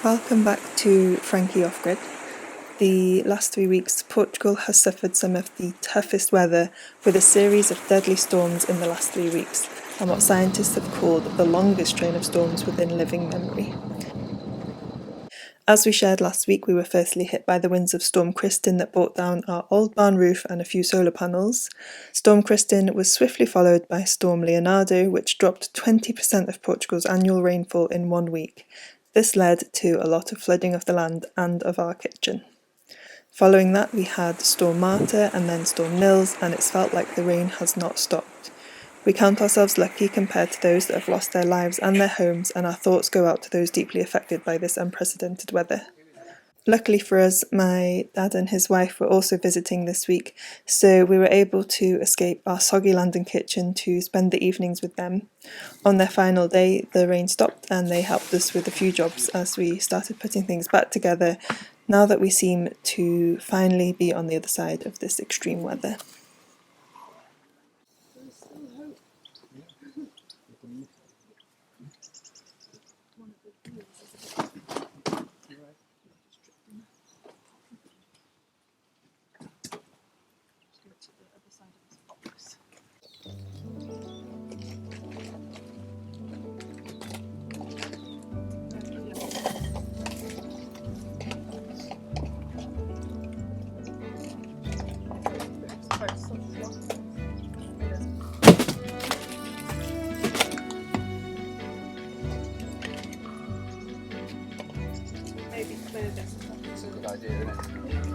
Welcome back to Frankie Off Grid. The last 3 weeks, Portugal has suffered some of the toughest weather with a series of deadly storms in the last 3 weeks, and what scientists have called the longest train of storms within living memory. As we shared last week, we were firstly hit by the winds of Storm Kristin that brought down our old barn roof and a few solar panels. Storm Kristin was swiftly followed by Storm Leonardo, which dropped 20% of Portugal's annual rainfall in 1 week. This led to a lot of flooding of the land and of our kitchen. Following that, we had Storm Marta and then Storm Nils, and it's felt like the rain has not stopped. We count ourselves lucky compared to those that have lost their lives and their homes, and our thoughts go out to those deeply affected by this unprecedented weather. Luckily for us, my dad and his wife were also visiting this week, so we were able to escape our soggy London kitchen to spend the evenings with them. On their final day, the rain stopped and they helped us with a few jobs as we started putting things back together now that we seem to finally be on the other side of this extreme weather. Maybe clear this. It's a good idea, isn't it?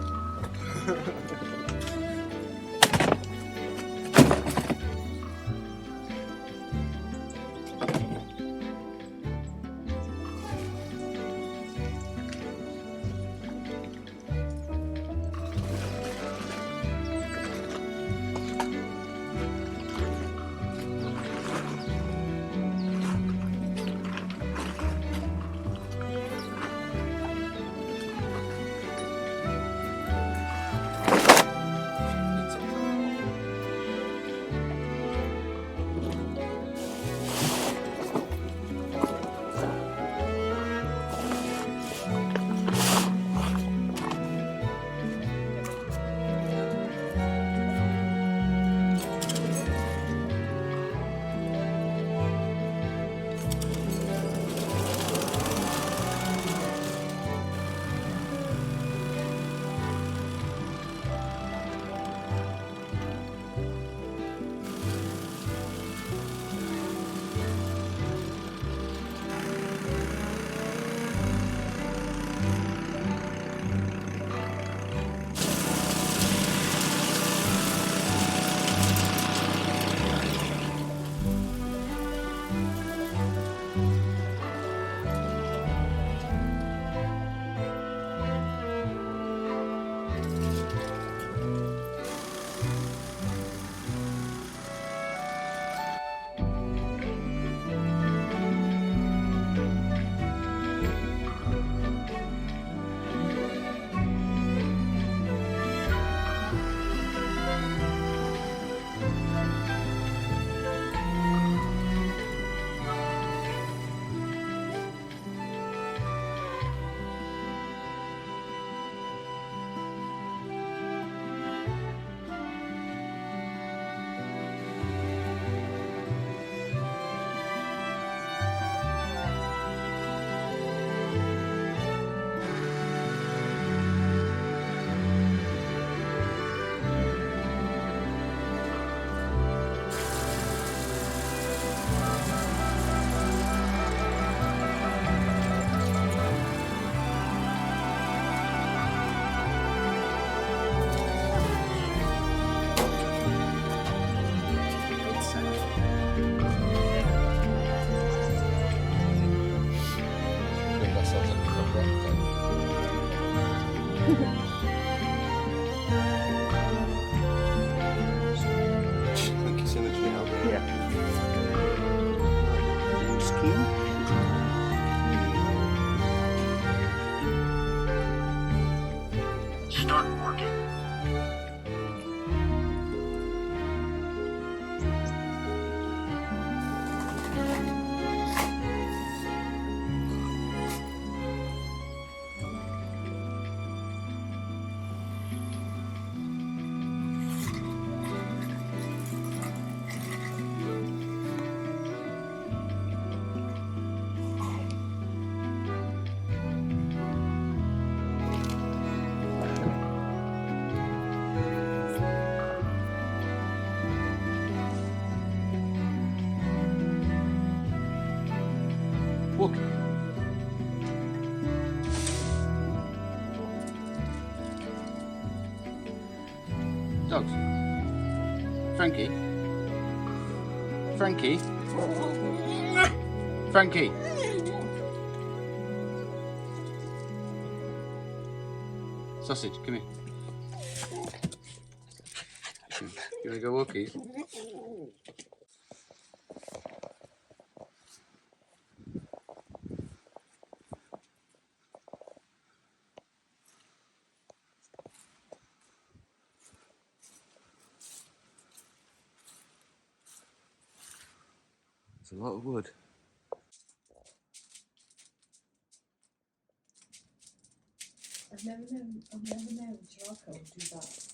Start working. Dogs. Frankie. Frankie. Frankie. Sausage, come here. You want to go walkies? It's a lot of wood. I've never known charcoal do that.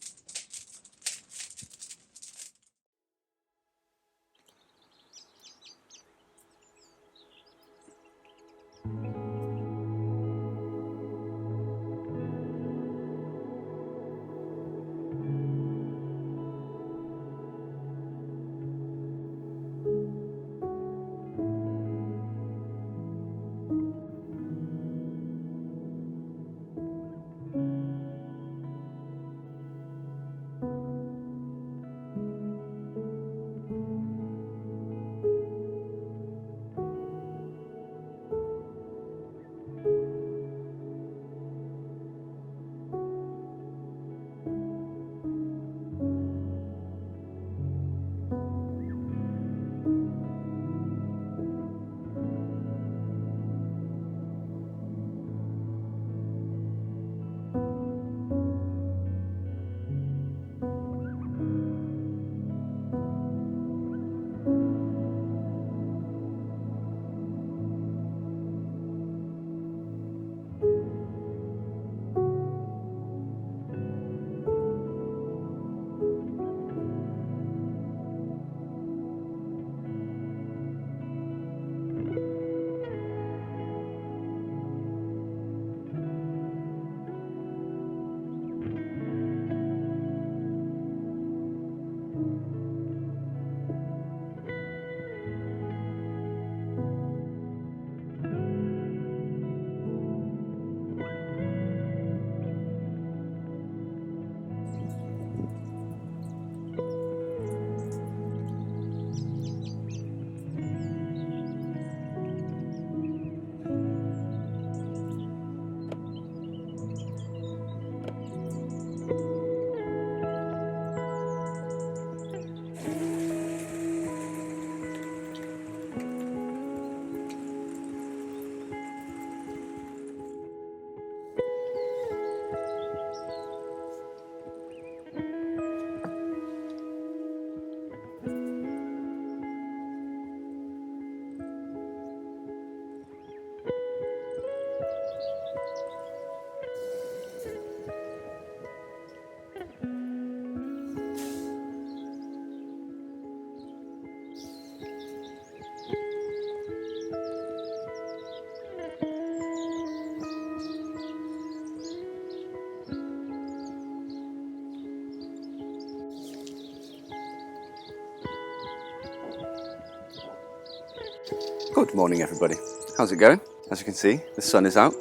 Good morning, everybody. How's it going? As you can see, the sun is out.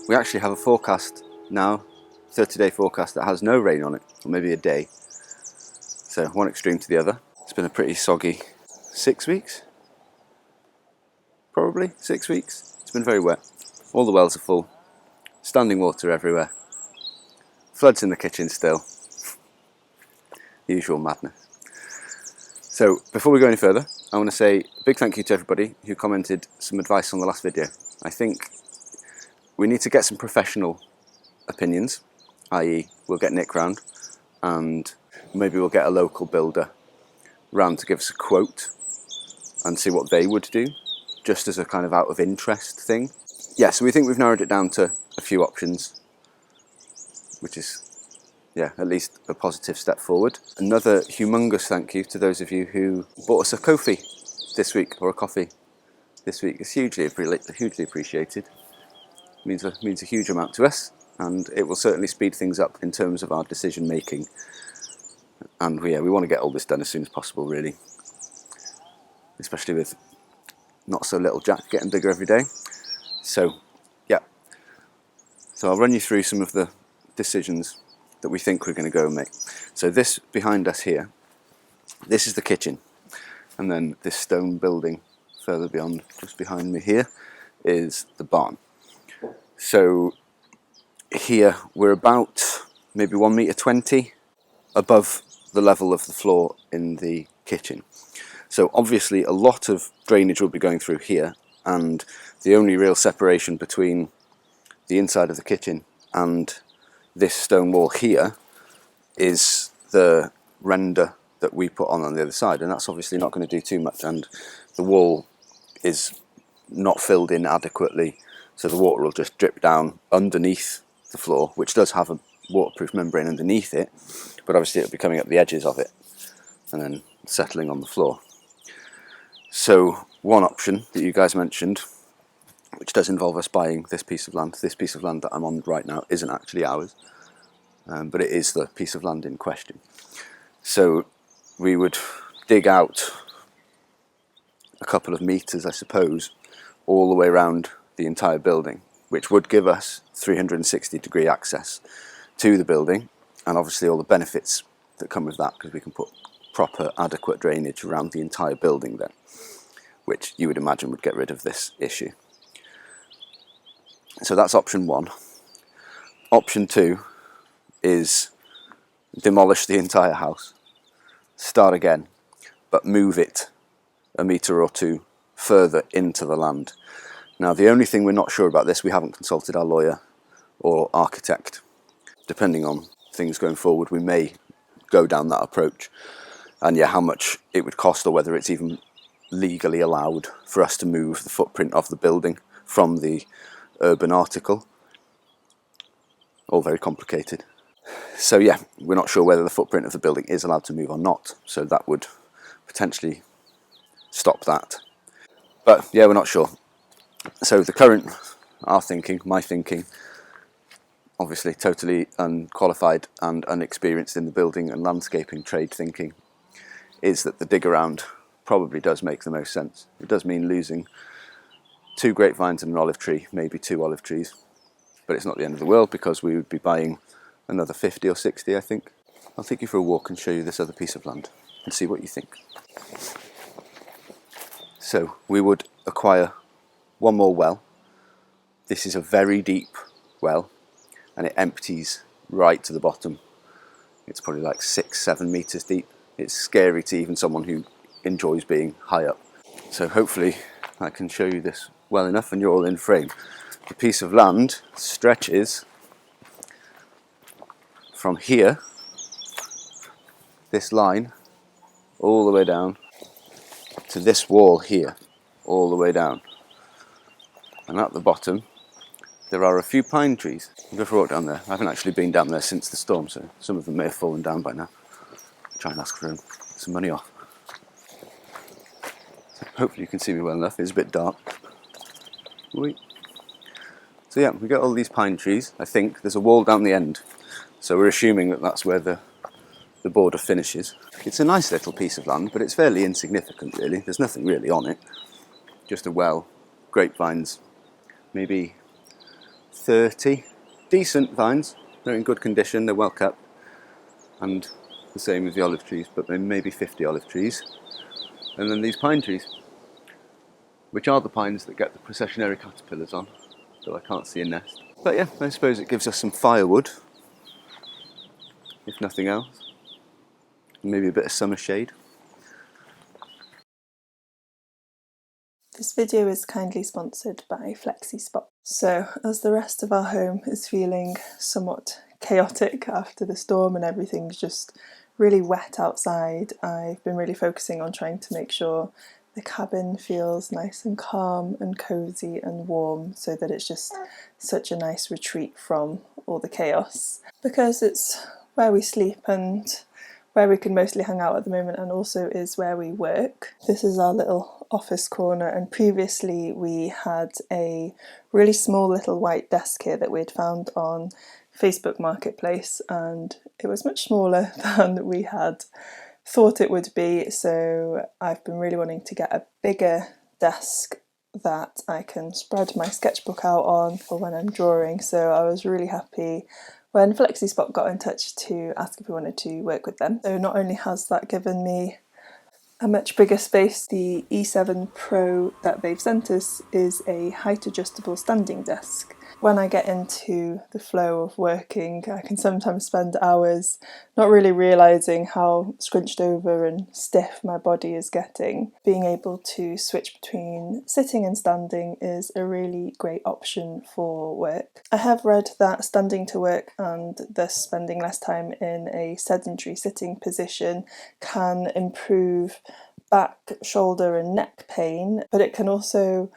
We actually have a forecast now, 30-day forecast that has no rain on it, or maybe a day. So one extreme to the other. It's been a pretty soggy 6 weeks. Probably 6 weeks. It's been very wet. All the wells are full. Standing water everywhere. Floods in the kitchen still. Usual madness. So before we go any further, I want to say a big thank you to everybody who commented some advice on the last video. I think we need to get some professional opinions, i.e. we'll get Nick round and maybe we'll get a local builder round to give us a quote and see what they would do, just as a kind of out of interest thing. Yeah, so we think we've narrowed it down to a few options, which is, yeah, at least a positive step forward. Another humongous thank you to those of you who bought us a Ko-fi this week, or a coffee this week. It's hugely appreciated. Means a huge amount to us, and it will certainly speed things up in terms of our decision making. And we want to get all this done as soon as possible, really, especially with not so little Jack getting bigger every day. So yeah, so I'll run you through some of the decisions that we think we're going to go and make. So this behind us here, this is the kitchen, and then this stone building further beyond, just behind me here, is the barn. So here we're about maybe 1.20 meters above the level of the floor in the kitchen. So obviously a lot of drainage will be going through here, and the only real separation between the inside of the kitchen and this stone wall here is the render that we put on the other side, and that's obviously not going to do too much, and the wall is not filled in adequately, so the water will just drip down underneath the floor, which does have a waterproof membrane underneath it, but obviously it'll be coming up the edges of it and then settling on the floor. So one option that you guys mentioned, which does involve us buying this piece of land that I'm on right now isn't actually ours, but it is the piece of land in question. So we would dig out a couple of meters, I suppose, all the way around the entire building, which would give us 360-degree access to the building, and obviously all the benefits that come with that, because we can put proper adequate drainage around the entire building then, which you would imagine would get rid of this issue. So that's option one. Option two is demolish the entire house, start again, but move it a metre or two further into the land. Now the only thing we're not sure about this, we haven't consulted our lawyer or architect. Depending on things going forward, we may go down that approach, and yeah, how much it would cost, or whether it's even legally allowed for us to move the footprint of the building from the urban article. All very complicated. So yeah, we're not sure whether the footprint of the building is allowed to move or not, so that would potentially stop that. But yeah, we're not sure. So the current, my thinking, obviously totally unqualified and unexperienced in the building and landscaping trade thinking, is that the dig around probably does make the most sense. It does mean losing 2 grapevines and an olive tree, maybe 2 olive trees, but it's not the end of the world, because we would be buying another 50 or 60, I think. I'll take you for a walk and show you this other piece of land and see what you think. So we would acquire one more well. This is a very deep well, and it empties right to the bottom. It's probably like 6-7 meters deep. It's scary to even someone who enjoys being high up. So hopefully I can show you this well enough and you're all in frame. The piece of land stretches from here, this line, all the way down to this wall here, all the way down. And at the bottom there are a few pine trees. I'll go for a walk down there. I haven't actually been down there since the storm, so some of them may have fallen down by now. I'll try and ask for some money off. So hopefully you can see me well enough. It's a bit dark. Wait. So yeah, we got all these pine trees. I think there's a wall down the end, so we're assuming that that's where the border finishes. It's a nice little piece of land, but it's fairly insignificant really. There's nothing really on it. Just a well, grapevines, maybe 30 decent vines. They're in good condition, they're well kept, and the same with the olive trees, but maybe 50 olive trees. And then these pine trees, which are the pines that get the processionary caterpillars on, though I can't see a nest. But yeah, I suppose it gives us some firewood, if nothing else. Maybe a bit of summer shade. This video is kindly sponsored by FlexiSpot. So, as the rest of our home is feeling somewhat chaotic after the storm and everything's just really wet outside, I've been really focusing on trying to make sure the cabin feels nice and calm and cosy and warm, so that it's just such a nice retreat from all the chaos. Because it's where we sleep and where we can mostly hang out at the moment, and also is where we work. This is our little office corner, and previously we had a really small little white desk here that we'd found on Facebook Marketplace, and it was much smaller than we had thought it would be, so I've been really wanting to get a bigger desk that I can spread my sketchbook out on for when I'm drawing. So I was really happy when FlexiSpot got in touch to ask if we wanted to work with them. So not only has that given me a much bigger space, the E7 Pro that they've sent us is a height adjustable standing desk. When I get into the flow of working, I can sometimes spend hours not really realising how scrunched over and stiff my body is getting. Being able to switch between sitting and standing is a really great option for work. I have read that standing to work and thus spending less time in a sedentary sitting position can improve back, shoulder and neck pain, but it can also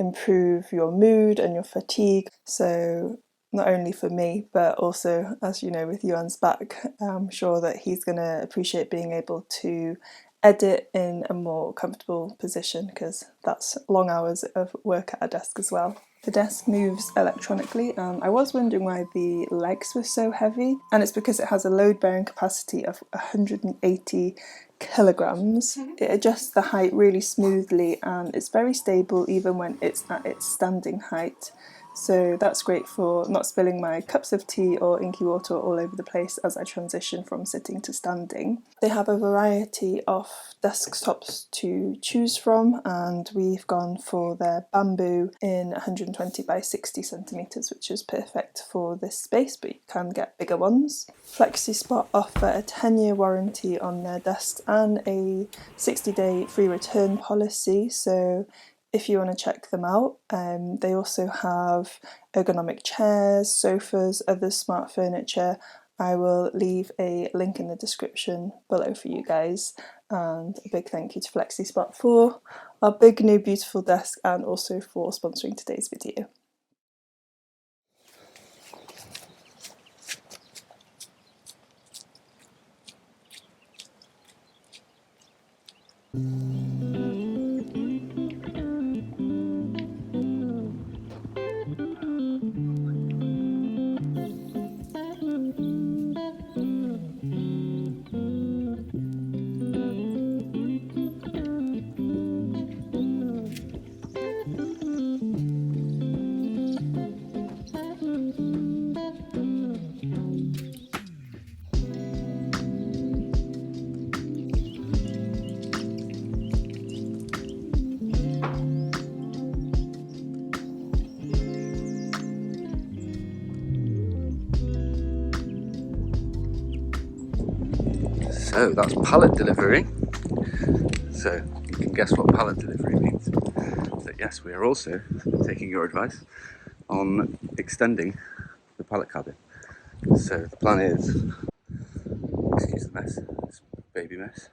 improve your mood and your fatigue. So not only for me, but also, as you know, with Yuan's back, I'm sure that he's going to appreciate being able to edit in a more comfortable position, because that's long hours of work at a desk as well. The desk moves electronically, and I was wondering why the legs were so heavy, and it's because it has a load bearing capacity of 180 kilograms. It adjusts the height really smoothly and it's very stable even when it's at its standing height. So that's great for not spilling my cups of tea or inky water all over the place as I transition from sitting to standing. They have a variety of desktops to choose from, and we've gone for their bamboo in 120 by 60 centimetres, which is perfect for this space, but you can get bigger ones. FlexiSpot offer a 10-year warranty on their desks and a 60-day free return policy, so if you want to check them out. They also have ergonomic chairs, sofas, other smart furniture. I will leave a link in the description below for you guys, and a big thank you to FlexiSpot for our big new beautiful desk and also for sponsoring today's video. So that's pallet delivery. So you can guess what pallet delivery means. So yes, we are also taking your advice on extending the pallet cabin. So the plan is, excuse the mess, it's a baby mess.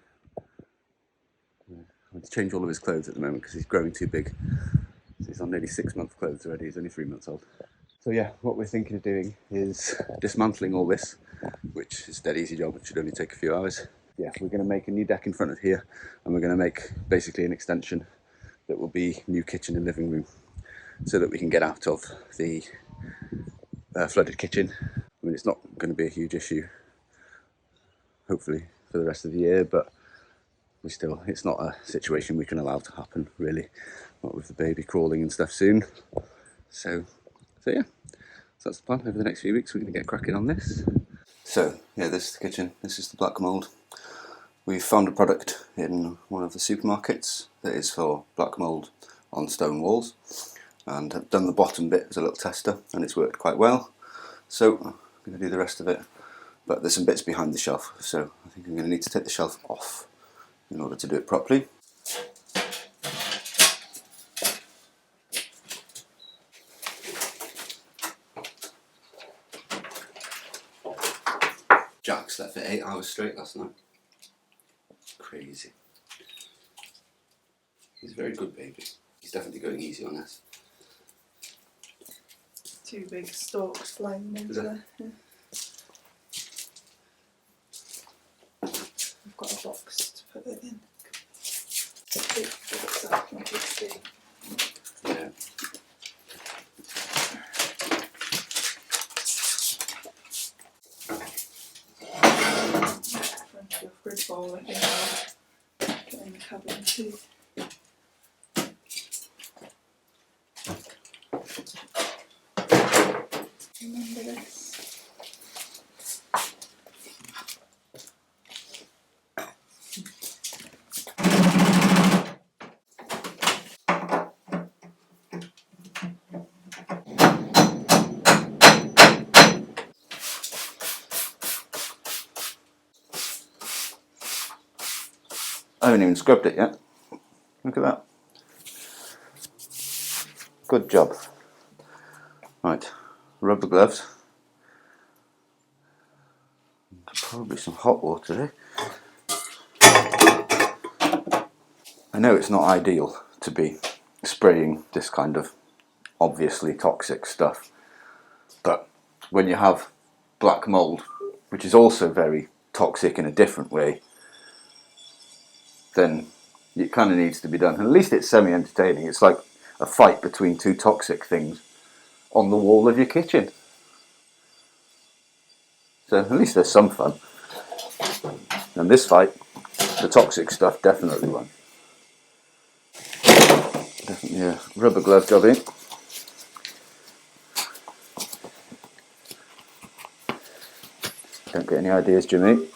I'm going to change all of his clothes at the moment because he's growing too big. So he's on nearly 6 month clothes already, he's only 3 months old. So yeah, what we're thinking of doing is dismantling all this, which is a dead easy job, it should only take a few hours. Yeah, we're going to make a new deck in front of here, and we're going to make basically an extension that will be new kitchen and living room, so that we can get out of the flooded kitchen. I mean, it's not going to be a huge issue, hopefully, for the rest of the year, but it's not a situation we can allow to happen, really, not with the baby crawling and stuff soon. So yeah, so that's the plan. Over the next few weeks we're going to get cracking on this. So yeah, this is the kitchen, this is the black mould. We've found a product in one of the supermarkets that is for black mould on stone walls, and I've done the bottom bit as a little tester and it's worked quite well. So I'm going to do the rest of it, but there's some bits behind the shelf, so I think I'm going to need to take the shelf off in order to do it properly. Jack slept for 8 hours straight last night. Crazy. He's a very good baby. He's definitely going easy on us. Two big stalks flying over there. Yeah. I've got a box to put it in. Yeah. Plenty of grid ball, I think I'll get in the cabin too. Remember this. haven't even scrubbed it yet. Look at that. Good job. Right, rubber gloves. Probably some hot water here. I know it's not ideal to be spraying this kind of obviously toxic stuff, but when you have black mold, which is also very toxic in a different way, then it kind of needs to be done. And at least it's semi-entertaining. It's like a fight between two toxic things on the wall of your kitchen. So at least there's some fun. And this fight, the toxic stuff definitely won. Definitely a rubber glove job in. Don't get any ideas, Jimmy.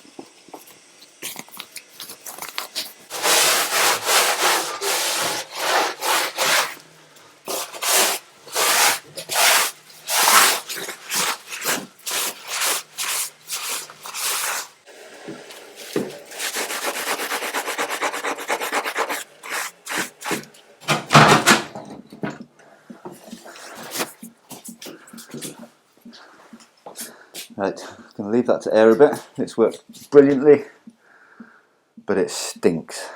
Right, I'm going to leave that to air a bit. It's worked brilliantly, but it stinks.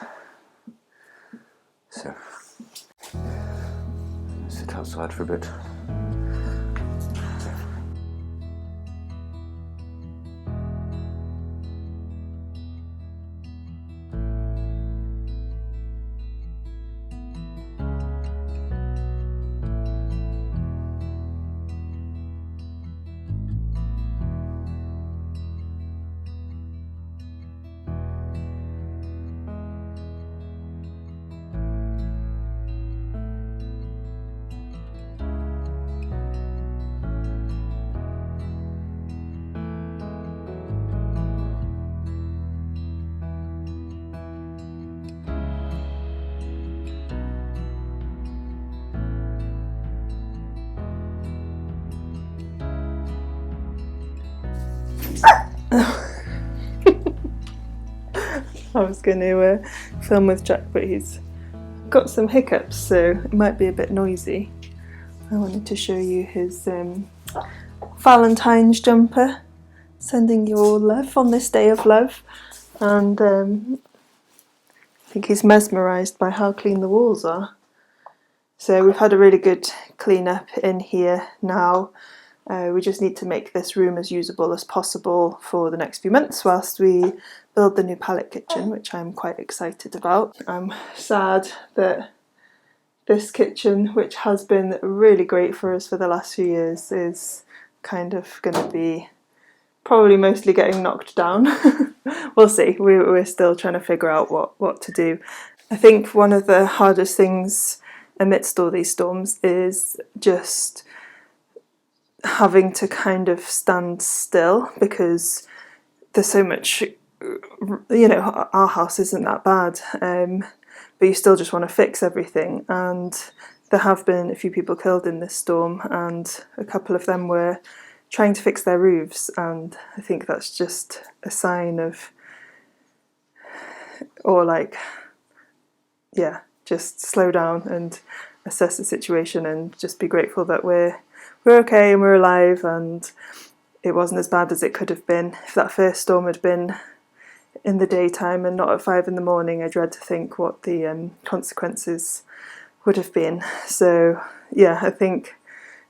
So, sit outside for a bit. I was going to film with Jack, but he's got some hiccups, so it might be a bit noisy. I wanted to show you his Valentine's jumper, sending you all love on this day of love, and I think he's mesmerised by how clean the walls are. So we've had a really good clean up in here now. We just need to make this room as usable as possible for the next few months whilst we build the new pallet kitchen, which I'm quite excited about. I'm sad that this kitchen, which has been really great for us for the last few years, is kind of going to be probably mostly getting knocked down. We'll see. We're still trying to figure out what to do. I think one of the hardest things amidst all these storms is just having to kind of stand still, because there's so much, our house isn't that bad, but you still just want to fix everything, and there have been a few people killed in this storm, and a couple of them were trying to fix their roofs, and I think that's just a sign of, just slow down and assess the situation and just be grateful that we're okay and we're alive, and it wasn't as bad as it could have been. If that first storm had been in the daytime and not at 5 in the morning, I dread to think what the consequences would have been. So yeah, I think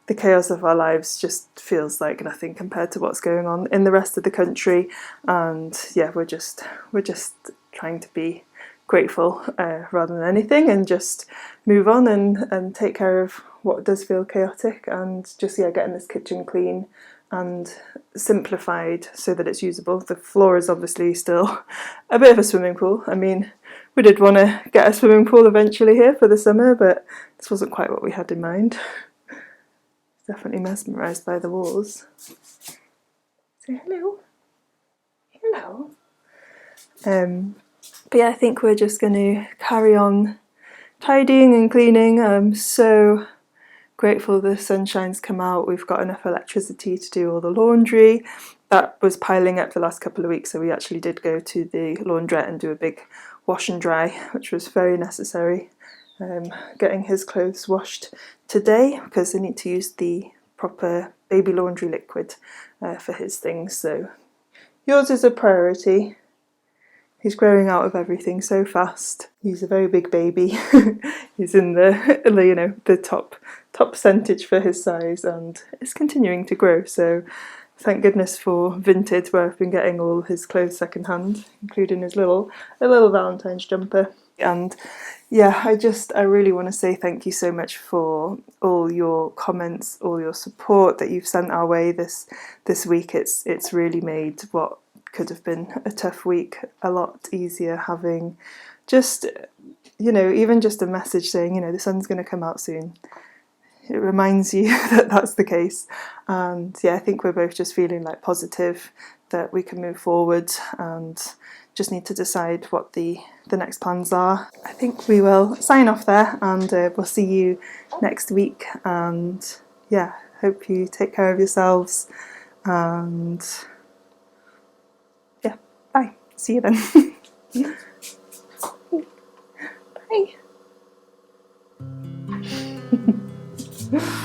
the chaos of our lives just feels like nothing compared to what's going on in the rest of the country, and yeah, we're just trying to be grateful rather than anything, and just move on and take care of what does feel chaotic, and just getting this kitchen clean and simplified so that it's usable. The floor is obviously still a bit of a swimming pool. I mean, we did want to get a swimming pool eventually here for the summer, but this wasn't quite what we had in mind. Definitely mesmerised by the walls. Say hello. Hello. But yeah, I think we're just going to carry on tidying and cleaning. I'm so grateful the sunshine's come out. We've got enough electricity to do all the laundry. That was piling up the last couple of weeks, so we actually did go to the laundrette and do a big wash and dry, which was very necessary. Getting his clothes washed today because I need to use the proper baby laundry liquid for his things, so yours is a priority. He's growing out of everything so fast. He's a very big baby. He's in the top percentage for his size, and is continuing to grow. So thank goodness for Vinted, where I've been getting all his clothes secondhand, including his little Valentine's jumper. And yeah, I really want to say thank you so much for all your comments, all your support that you've sent our way this week. It's really made what could have been a tough week a lot easier, having just, even just a message saying, the sun's going to come out soon. It reminds you that that's the case. And yeah, I think we're both just feeling like positive that we can move forward, and just need to decide what the next plans are. I think we will sign off there, and we'll see you next week. And yeah, hope you take care of yourselves, and yeah, bye. See you then. Bye.